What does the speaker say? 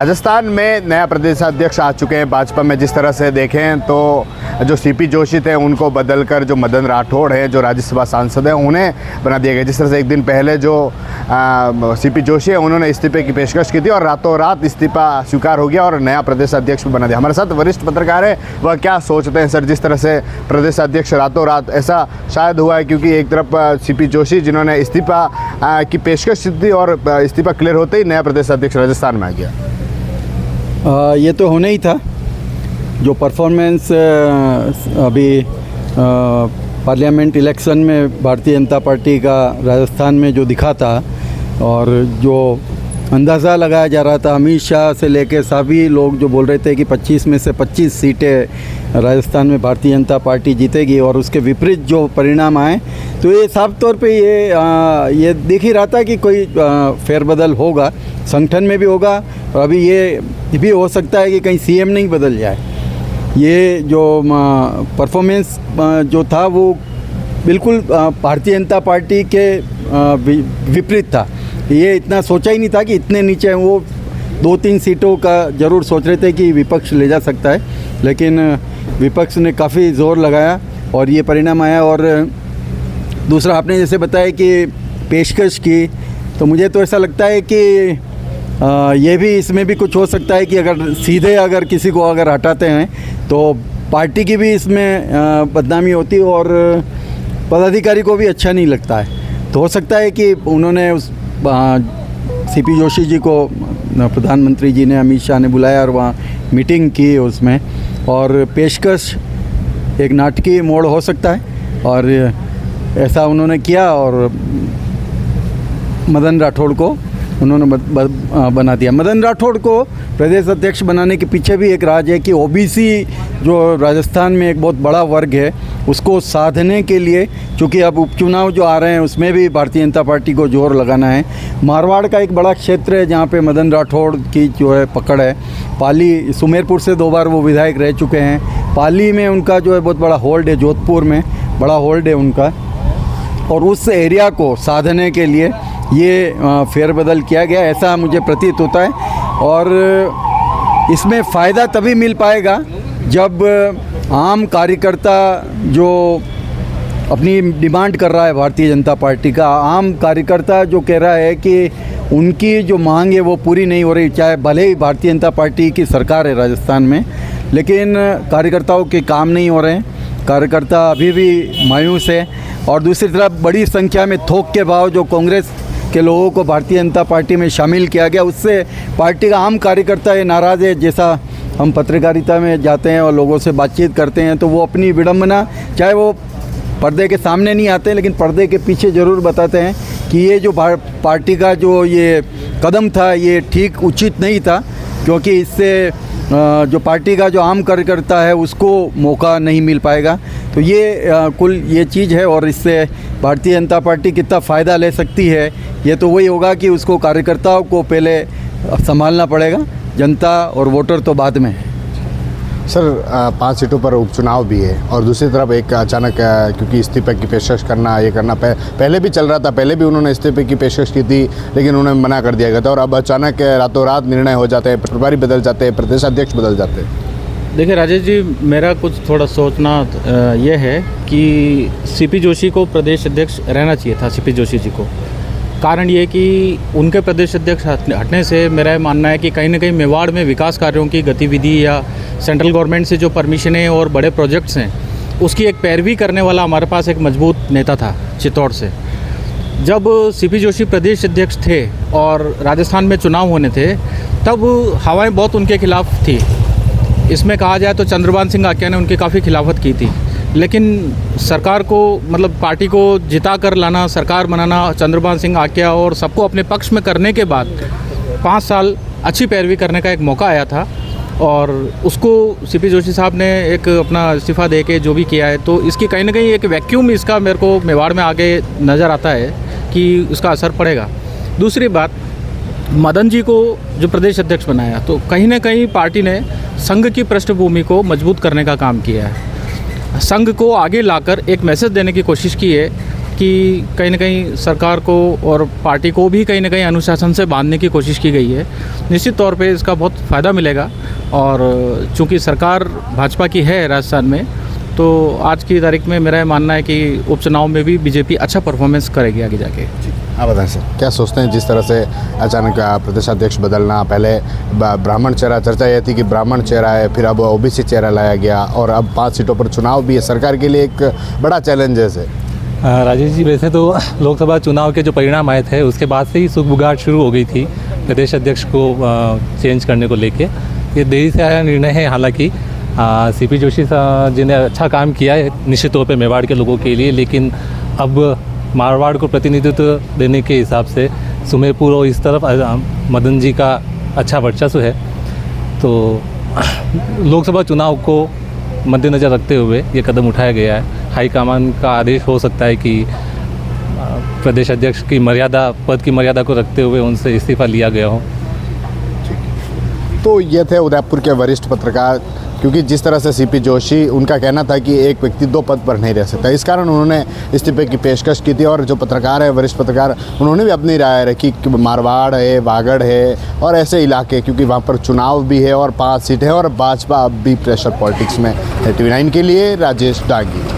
राजस्थान में नया प्रदेशाध्यक्ष आ चुके हैं भाजपा में। जिस तरह से देखें तो जो सीपी जोशी थे उनको बदलकर जो मदन राठौड़ हैं जो राज्यसभा सांसद हैं उन्हें बना दिया गया। जिस तरह से एक दिन पहले जो सीपी जोशी है उन्होंने इस्तीफे की पेशकश की थी और रातों रात इस्तीफा स्वीकार हो गया और नया प्रदेशाध्यक्ष भी बना दिया। हमारे साथ वरिष्ठ पत्रकार है, वह क्या सोचते हैं सर जिस तरह से प्रदेशाध्यक्ष रातों रात, ऐसा शायद हुआ है क्योंकि एक तरफ सीपी जोशी जिन्होंने इस्तीफा की पेशकश की थी और इस्तीफा क्लियर होते ही नया प्रदेशाध्यक्ष राजस्थान में आ गया। ये तो होना ही था। जो परफॉर्मेंस अभी पार्लियामेंट इलेक्शन में भारतीय जनता पार्टी का राजस्थान में जो दिखा था और जो अंदाज़ा लगाया जा रहा था अमित शाह से लेकर सभी लोग जो बोल रहे थे कि 25 में से 25 सीटें राजस्थान में भारतीय जनता पार्टी जीतेगी और उसके विपरीत जो परिणाम आए तो ये साफ तौर पे ये दिख ही रहा था कि कोई फेरबदल होगा, संगठन में भी होगा और अभी ये भी हो सकता है कि कहीं सीएम नहीं बदल जाए। ये जो परफॉर्मेंस जो था वो बिल्कुल भारतीय जनता पार्टी के विपरीत था। ये इतना सोचा ही नहीं था कि इतने नीचे वो 2-3 सीटों का ज़रूर सोच रहे थे कि विपक्ष ले जा सकता है, लेकिन विपक्ष ने काफ़ी ज़ोर लगाया और ये परिणाम आया। और दूसरा आपने जैसे बताया कि पेशकश की, तो मुझे तो ऐसा लगता है कि ये भी इसमें भी कुछ हो सकता है कि अगर सीधे अगर किसी को अगर हटाते हैं तो पार्टी की भी इसमें बदनामी होती और पदाधिकारी को भी अच्छा नहीं लगता है। तो हो सकता है कि उन्होंने उस सीपी जोशी जी को प्रधानमंत्री जी ने, अमित शाह ने बुलाया और वहाँ मीटिंग की उसमें, और पेशकश एक नाटकीय मोड़ हो सकता है और ऐसा उन्होंने किया और मदन राठौड़ को उन्होंने बना दिया। मदन राठौड़ को प्रदेश अध्यक्ष बनाने के पीछे भी एक राज है कि ओबीसी जो राजस्थान में एक बहुत बड़ा वर्ग है उसको साधने के लिए, चूँकि अब उपचुनाव जो आ रहे हैं उसमें भी भारतीय जनता पार्टी को जोर लगाना है। मारवाड़ का एक बड़ा क्षेत्र है जहाँ पे मदन राठौड़ की जो है पकड़ है। पाली, सुमेरपुर से 2 बार वो विधायक रह चुके हैं। पाली में उनका जो है बहुत बड़ा होल्ड है, जोधपुर में बड़ा होल्ड है उनका, और उस एरिया को साधने के लिए ये फेरबदल किया गया, ऐसा मुझे प्रतीत होता है। और इसमें फ़ायदा तभी मिल पाएगा जब आम कार्यकर्ता जो अपनी डिमांड कर रहा है भारतीय जनता पार्टी का, आम कार्यकर्ता जो कह रहा है कि उनकी जो मांग है वो पूरी नहीं हो रही, चाहे भले ही भारतीय जनता पार्टी की सरकार है राजस्थान में, लेकिन कार्यकर्ताओं के काम नहीं हो रहे हैं, कार्यकर्ता अभी भी मायूस है। और दूसरी तरफ बड़ी संख्या में थोक के भाव जो कांग्रेस के लोगों को भारतीय जनता पार्टी में शामिल किया गया, उससे पार्टी का आम कार्यकर्ता ये नाराज़ है। जैसा हम पत्रकारिता में जाते हैं और लोगों से बातचीत करते हैं तो वो अपनी विडंबना, चाहे वो पर्दे के सामने नहीं आते लेकिन पर्दे के पीछे ज़रूर बताते हैं कि ये जो पार्टी का जो ये कदम था ये ठीक उचित नहीं था, क्योंकि इससे जो पार्टी का जो आम कार्यकर्ता है उसको मौका नहीं मिल पाएगा। तो ये कुल ये चीज़ है और इससे भारतीय जनता पार्टी कितना फ़ायदा ले सकती है ये तो वही होगा कि उसको कार्यकर्ताओं को पहले संभालना पड़ेगा, जनता और वोटर तो बाद में। सर 5 सीटों पर उपचुनाव भी है और दूसरी तरफ एक अचानक क्योंकि इस्तीफे की पेशकश करना, ये करना पहले भी चल रहा था, पहले भी उन्होंने इस्तीफे की पेशकश की थी लेकिन उन्हें मना कर दिया गया था और अब अचानक रातों रात निर्णय हो जाते हैं, प्रभारी बदल जाते हैं, प्रदेशाध्यक्ष बदल जाते हैं। देखिए राजेश जी, मेरा कुछ थोड़ा सोचना ये है कि सीपी जोशी को प्रदेश अध्यक्ष रहना चाहिए था। सीपी जोशी जी को कारण ये कि उनके प्रदेश अध्यक्ष हटने से मेरा मानना है कि कहीं ना कहीं मेवाड़ में विकास कार्यों की गतिविधि या सेंट्रल गवर्नमेंट से जो परमिशनें और बड़े प्रोजेक्ट्स हैं उसकी एक पैरवी करने वाला हमारे पास एक मजबूत नेता था चित्तौड़ से। जब सीपी जोशी प्रदेश अध्यक्ष थे और राजस्थान में चुनाव होने थे तब हवाएं बहुत उनके खिलाफ थी। इसमें कहा जाए तो चंद्रभान सिंह आक्या ने उनकी काफ़ी खिलाफत की थी, लेकिन सरकार को मतलब पार्टी को जिता कर लाना, सरकार बनाना चंद्रभान सिंह आक्या और सबको अपने पक्ष में करने के बाद 5 साल अच्छी पैरवी करने का एक मौका आया था और उसको सीपी जोशी साहब ने एक अपना इस्तीफ़ा दे के जो भी किया है, तो इसकी कहीं ना कहीं एक वैक्यूम इसका मेरे को मेवाड़ में आगे नज़र आता है कि उसका असर पड़ेगा। दूसरी बात, मदन जी को जो प्रदेश अध्यक्ष बनाया तो कहीं ना कहीं पार्टी ने संघ की पृष्ठभूमि को मजबूत करने का काम किया है, संघ को आगे लाकर एक मैसेज देने की कोशिश की है कि कहीं ना कहीं सरकार को और पार्टी को भी कहीं ना कहीं अनुशासन से बांधने की कोशिश की गई है। निश्चित तौर पे इसका बहुत फ़ायदा मिलेगा और चूंकि सरकार भाजपा की है राजस्थान में, तो आज की तारीख में मेरा ये मानना है कि उपचुनाव में भी बीजेपी अच्छा परफॉर्मेंस करेगी आगे जाके। आप बताएं सर, क्या सोचते हैं जिस तरह से अचानक प्रदेशाध्यक्ष बदलना, पहले ब्राह्मण चेहरा, चर्चा ये थी कि ब्राह्मण चेहरा है, फिर अब ओबीसी चेहरा लाया गया और अब 5 सीटों पर चुनाव भी है, सरकार के लिए एक बड़ा चैलेंज है। राजेश जी, वैसे तो लोकसभा चुनाव के जो परिणाम आए थे उसके बाद से ही सुगबुगाहट शुरू हो गई थी प्रदेश अध्यक्ष को चेंज करने को लेके। ये देरी से आया निर्णय है। हालांकि सीपी जोशी जी ने अच्छा काम किया है निश्चित तौर पे मेवाड़ के लोगों के लिए, लेकिन अब मारवाड़ को प्रतिनिधित्व देने के हिसाब से सुमेरपुर और इस तरफ मदन जी का अच्छा वर्चस्व है, तो लोकसभा चुनाव को मद्देनज़र रखते हुए ये कदम उठाया गया है। हाईकमान का आदेश हो सकता है कि प्रदेश अध्यक्ष की पद की मर्यादा को रखते हुए उनसे इस्तीफा लिया गया हो। तो ये थे उदयपुर के वरिष्ठ पत्रकार, क्योंकि जिस तरह से सीपी जोशी, उनका कहना था कि एक व्यक्ति 2 पद पर नहीं रह सकता, इस कारण उन्होंने इस्तीफे की पेशकश की थी। और जो पत्रकार है, वरिष्ठ पत्रकार, उन्होंने भी अपनी राय रखी कि मारवाड़ है, वागड़ है और ऐसे इलाके, क्योंकि वहाँ पर चुनाव भी है और 5 सीट है और भाजपा अब भी प्रेशर पॉलिटिक्स में है। TV9 के लिए राजेश डांगी।